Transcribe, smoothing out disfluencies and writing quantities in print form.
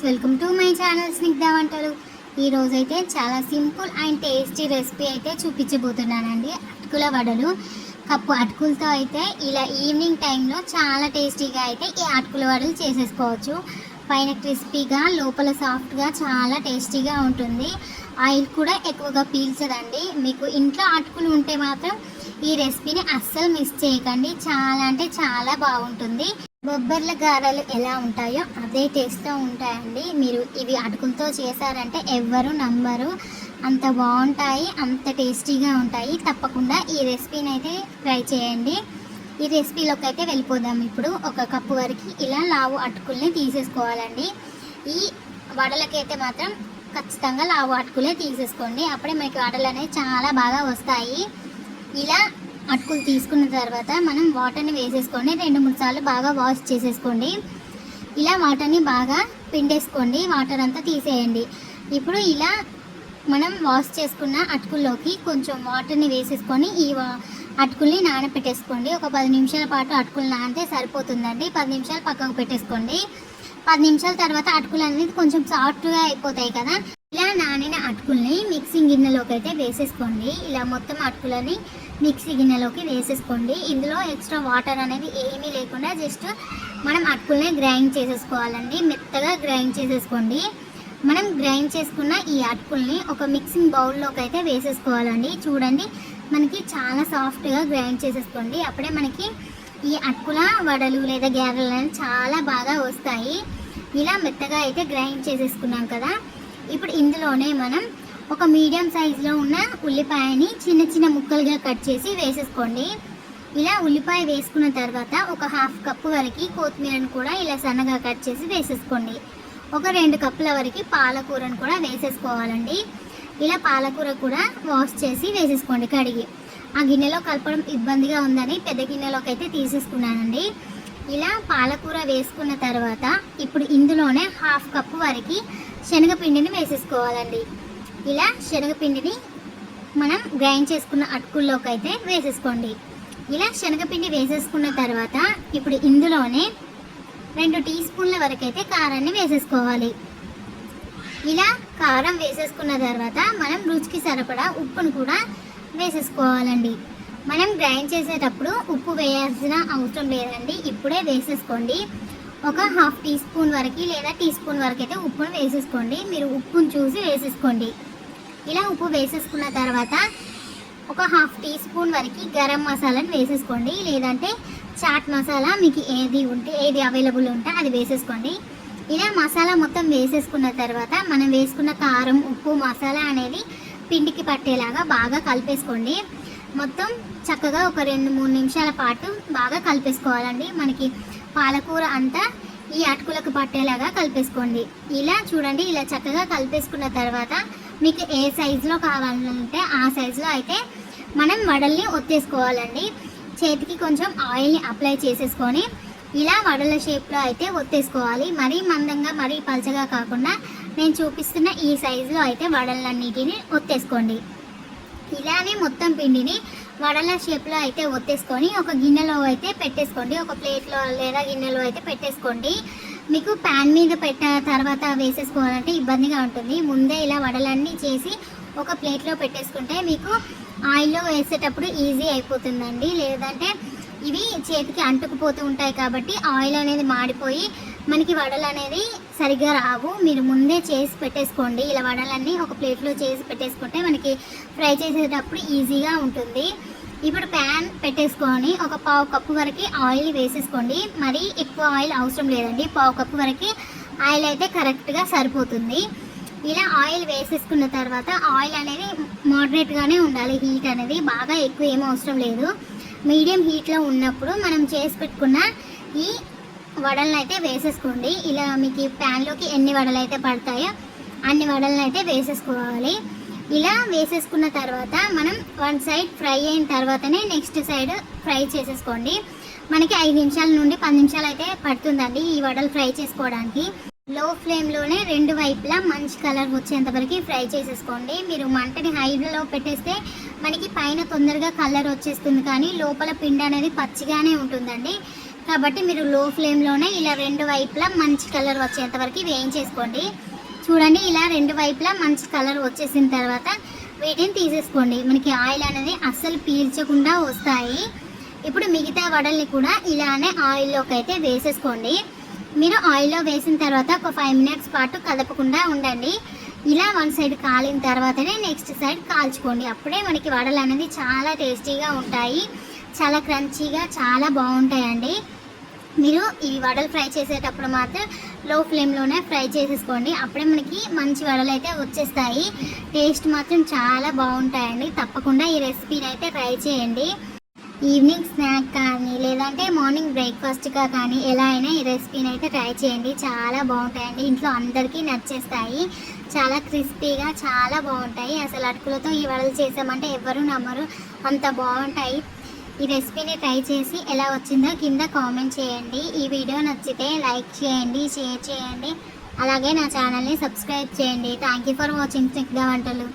Welcome to my channel Snigdha వంటలు. ఈరోజైతే చాలా సింపుల్ అండ్ టేస్టీ రెసిపీ అయితే చూపించబోతున్నానండి. అటుకుల వడలు. కప్పు అటుకులతో అయితే ఇలా ఈవినింగ్ టైంలో చాలా టేస్టీగా అయితే ఈ అటుకుల వడలు చేసేసుకోవచ్చు. పైన క్రిస్పీగా లోపల సాఫ్ట్గా చాలా టేస్టీగా ఉంటుంది. ఆయిల్ కూడా ఎక్కువగా పీల్చదండి. మీకు ఇంట్లో అటుకులు ఉంటే మాత్రం ఈ రెసిపీని అస్సలు మిస్ చేయకండి. చాలా అంటే చాలా బాగుంటుంది. బొబ్బర్ల గారెలు ఎలా ఉంటాయో అదే టేస్ట్తో ఉంటాయండి. మీరు ఇవి అటుకులతో చేశారంటే ఎవ్వరు నమ్మరు, అంత బాగుంటాయి, అంత టేస్టీగా ఉంటాయి. తప్పకుండా ఈ రెసిపీని అయితే ట్రై చేయండి. ఈ రెసిపీలోకి అయితే వెళ్ళిపోదాం. ఇప్పుడు ఒక కప్పు వరకు ఇలా లావు అటుకుల్ని తీసేసుకోవాలండి. ఈ వడలకైతే మాత్రం ఖచ్చితంగా లావు అటుకులే తీసేసుకోండి, అప్పుడే మనకి వడలు అనేవి చాలా బాగా వస్తాయి. ఇలా అటుకులు తీసుకున్న తర్వాత మనం వాటర్ని వేసేసుకోండి. 2-3 సార్లు బాగా వాష్ చేసేసుకోండి. ఇలా వాటర్ని బాగా పిండేసుకోండి, వాటర్ అంతా తీసేయండి. ఇప్పుడు ఇలా మనం వాష్ చేసుకున్న అటుకుల్లోకి కొంచెం వాటర్ని వేసేసుకొని ఈ అటుకుల్ని నానబెట్టేసుకోండి. ఒక 10 నిమిషాల పాటు అటుకులు నానితే సరిపోతుందండి. 10 నిమిషాలు పక్కకు పెట్టేసుకోండి. 10 నిమిషాల తర్వాత అటుకులు అనేది కొంచెం సాఫ్ట్గా అయిపోతాయి కదా. ఇలా నానిన అటుకుల్ని మిక్సింగ్ గిన్నెలోకి అయితే వేసేసుకోండి. ఇలా మొత్తం అటుకులని మిక్సీ గిన్నెలోకి వేసేసుకోండి. ఇందులో ఎక్స్ట్రా వాటర్ అనేది ఏమీ లేకుండా జస్ట్ మనం అటుకుల్ని గ్రైండ్ చేసేసుకోవాలండి. మెత్తగా గ్రైండ్ చేసేసుకోండి. మనం గ్రైండ్ చేసుకున్న ఈ అటుకుల్ని ఒక మిక్సింగ్ బౌల్లోకి అయితే వేసేసుకోవాలండి. చూడండి, మనకి చాలా సాఫ్ట్గా గ్రైండ్ చేసేసుకోండి. అప్పుడే మనకి ఈ అటుకుల వడలు లేదా గారెలు అనేవి చాలా బాగా వస్తాయి. ఇలా మెత్తగా అయితే గ్రైండ్ చేసేసుకున్నాం కదా. ఇప్పుడు ఇందులోనే మనం ఒక మీడియం సైజులో ఉన్న ఉల్లిపాయని చిన్న చిన్న ముక్కలుగా కట్ చేసి వేసేసుకోండి. ఇలా ఉల్లిపాయ వేసుకున్న తర్వాత ఒక 1/2 కప్పు వరకు కొత్తిమీరను కూడా ఇలా సన్నగా కట్ చేసి వేసేసుకోండి. ఒక 2 కప్పుల వరకు పాలకూరను కూడా వేసేసుకోవాలండి. ఇలా పాలకూర కూడా వాష్ చేసి వేసేసుకోండి కడిగి. ఆ గిన్నెలో కలపడం ఇబ్బందిగా ఉందని పెద్ద గిన్నెలోకి అయితే తీసేసుకున్నానండి. ఇలా పాలకూర వేసుకున్న తర్వాత ఇప్పుడు ఇందులోనే 1/2 కప్పు వరకు శనగపిండిని వేసేసుకోవాలండి. ఇలా శనగపిండిని మనం గ్రైండ్ చేసుకున్న అటుకుల్లోకి అయితే వేసేసుకోండి. ఇలా శనగపిండి వేసేసుకున్న తర్వాత ఇప్పుడు ఇందులోనే 2 టీ స్పూన్ల వరకు అయితే కారాన్ని వేసేసుకోవాలి. ఇలా కారం వేసేసుకున్న తర్వాత మనం రుచికి సరిపడా ఉప్పును కూడా వేసేసుకోవాలండి. మనం గ్రైండ్ చేసేటప్పుడు ఉప్పు వేయాల్సిన అవసరం లేదండి, ఇప్పుడే వేసేసుకోండి. ఒక 1/2 టీ స్పూన్ వరకు లేదా టీ స్పూన్ వరకు అయితే ఉప్పును వేసేసుకోండి. మీరు ఉప్పును చూసి వేసేసుకోండి. ఇలా ఉప్పు వేసేసుకున్న తర్వాత ఒక 1/2 టీ స్పూన్ వరకు గరం మసాలాను వేసేసుకోండి, లేదంటే చాట్ మసాలా మీకు ఏది అవైలబుల్ ఉంటే అది వేసేసుకోండి. ఇలా మసాలా మొత్తం వేసేసుకున్న తర్వాత మనం వేసుకున్న కారం, ఉప్పు, మసాలా అనేది పిండికి పట్టేలాగా బాగా కలిపేసుకోండి. మొత్తం చక్కగా ఒక 2-3 నిమిషాల పాటు బాగా కలిపేసుకోవాలండి. మనకి పాలకూర అంతా ఈ అటుకులకు పట్టేలాగా కలిపేసుకోండి. ఇలా చూడండి, ఇలా చక్కగా కలిపేసుకున్న తర్వాత మీకు ఏ సైజులో కావాలంటే ఆ సైజులో అయితే మనం వడల్ని ఒత్తేసుకోవాలండి. చేతికి కొంచెం ఆయిల్ని అప్లై చేసేసుకొని ఇలా వడల షేప్లో అయితే ఒత్తేసుకోవాలి. మరీ మందంగా మరీ పలచగా కాకుండా నేను చూపిస్తున్న ఈ సైజులో అయితే వడలన్నిటిని ఒత్తేసుకోండి. ఇలానే మొత్తం పిండిని వడల షేప్లో అయితే ఒత్తేసుకొని ఒక గిన్నెలో అయితే పెట్టేసుకోండి. ఒక ప్లేట్లో లేదా గిన్నెలో అయితే పెట్టేసుకోండి. మీకు ప్యాన్ మీద పెట్టిన తర్వాత వేసేసుకోవాలంటే ఇబ్బందిగా ఉంటుంది. ముందే ఇలా వడలన్నీ చేసి ఒక ప్లేట్లో పెట్టేసుకుంటే మీకు ఆయిల్లో వేసేటప్పుడు ఈజీ అయిపోతుందండి. లేదంటే ఇవి చేతికి అంటుకుపోతూ ఉంటాయి కాబట్టి ఆయిల్ అనేది మాడిపోయి మనకి వడలు అనేది సరిగ్గా రావు. మీరు ముందే చేసి పెట్టేసుకోండి. ఇలా వడలన్నీ ఒక ప్లేట్లో చేసి పెట్టేసుకుంటే మనకి ఫ్రై చేసేటప్పుడు ఈజీగా ఉంటుంది. ఇప్పుడు ప్యాన్ పెట్టేసుకొని ఒక 1/2 కప్పు వరకు ఆయిల్ వేసేసుకోండి. మరీ ఎక్కువ ఆయిల్ అవసరం లేదండి, 1/2 కప్పు వరకు ఆయిల్ అయితే కరెక్ట్గా సరిపోతుంది. ఇలా ఆయిల్ వేసేసుకున్న తర్వాత ఆయిల్ అనేది మోడరేట్గానే ఉండాలి. హీట్ అనేది బాగా ఎక్కువ ఏమీ అవసరం లేదు. మీడియం హీట్లో ఉన్నప్పుడు మనం చేసి పెట్టుకున్న ఈ వడలను అయితే వేసేసుకోండి. ఇలా మీకు ప్యాన్లోకి ఎన్ని వడలు అయితే పడతాయో అన్ని వడలను అయితే వేసేసుకోవాలి. ఇలా వేసేసుకున్న తర్వాత మనం 1 సైడ్ ఫ్రై అయిన తర్వాతనే నెక్స్ట్ సైడ్ ఫ్రై చేసేసుకోండి. మనకి 5 నిమిషాల నుండి 10 నిమిషాలు అయితే పడుతుందండి ఈ వడలు ఫ్రై చేసుకోవడానికి. లో ఫ్లేమ్లోనే 2 వైపులా మంచి కలర్ వచ్చేంత వరకు ఫ్రై చేసేసుకోండి. మీరు మంటని హైలో పెట్టేస్తే మనకి పైన తొందరగా కలర్ వచ్చేస్తుంది, కానీ లోపల పిండి అనేది పచ్చిగానే ఉంటుందండి. కాబట్టి మీరు లో ఫ్లేమ్లోనే ఇలా రెండు వైపులా మంచి కలర్ వచ్చేంత వరకు వేయించేసుకోండి. చూడండి, ఇలా రెండు వైపులా మంచి కలర్ వచ్చేసిన తర్వాత వీటిని తీసేసుకోండి. మనకి ఆయిల్ అనేది అస్సలు పీల్చకుండా వస్తాయి. ఇప్పుడు మిగతా వడల్ని కూడా ఇలానే ఆయిల్లోకి అయితే వేసేసుకోండి. మీరు ఆయిల్లో వేసిన తర్వాత ఒక 5 మినిట్స్ పాటు కదపకుండా ఉండండి. ఇలా వన్ సైడ్ కాలిన తర్వాతనే నెక్స్ట్ సైడ్ కాల్చుకోండి. అప్పుడే మనకి వడలు అనేది చాలా టేస్టీగా ఉంటాయి, చాలా క్రంచీగా చాలా బాగుంటాయండి. మీరు ఈ వడలు ఫ్రై చేసేటప్పుడు మాత్రం లో ఫ్లేమ్లోనే ఫ్రై చేసేసుకోండి. అప్పుడే మనకి మంచి వడలు అయితే వచ్చేస్తాయి. టేస్ట్ మాత్రం చాలా బాగుంటాయండి. తప్పకుండా ఈ రెసిపీని అయితే ట్రై చేయండి. ఈవినింగ్ స్నాక్ కానీ లేదంటే మార్నింగ్ బ్రేక్ఫాస్ట్గా కానీ ఎలా అయినా ఈ రెసిపీని అయితే ట్రై చేయండి. చాలా బాగుంటాయండి. ఇంట్లో అందరికీ నచ్చేస్తాయి. చాలా క్రిస్పీగా చాలా బాగుంటాయి. అసలు అటుకులతో ఈ వడలు చేసామంటే ఎవ్వరూ నమ్మరు, అంత బాగుంటాయి. ఈ రెసిపీని ట్రై చేసి ఎలా వచ్చిందో కింద కామెంట్ చేయండి. ఈ వీడియో నచ్చితే లైక్ చేయండి, షేర్ చేయండి, అలాగే నా ఛానల్ని సబ్స్క్రైబ్ చేయండి. Thank you for watching Snigdha వంటలు.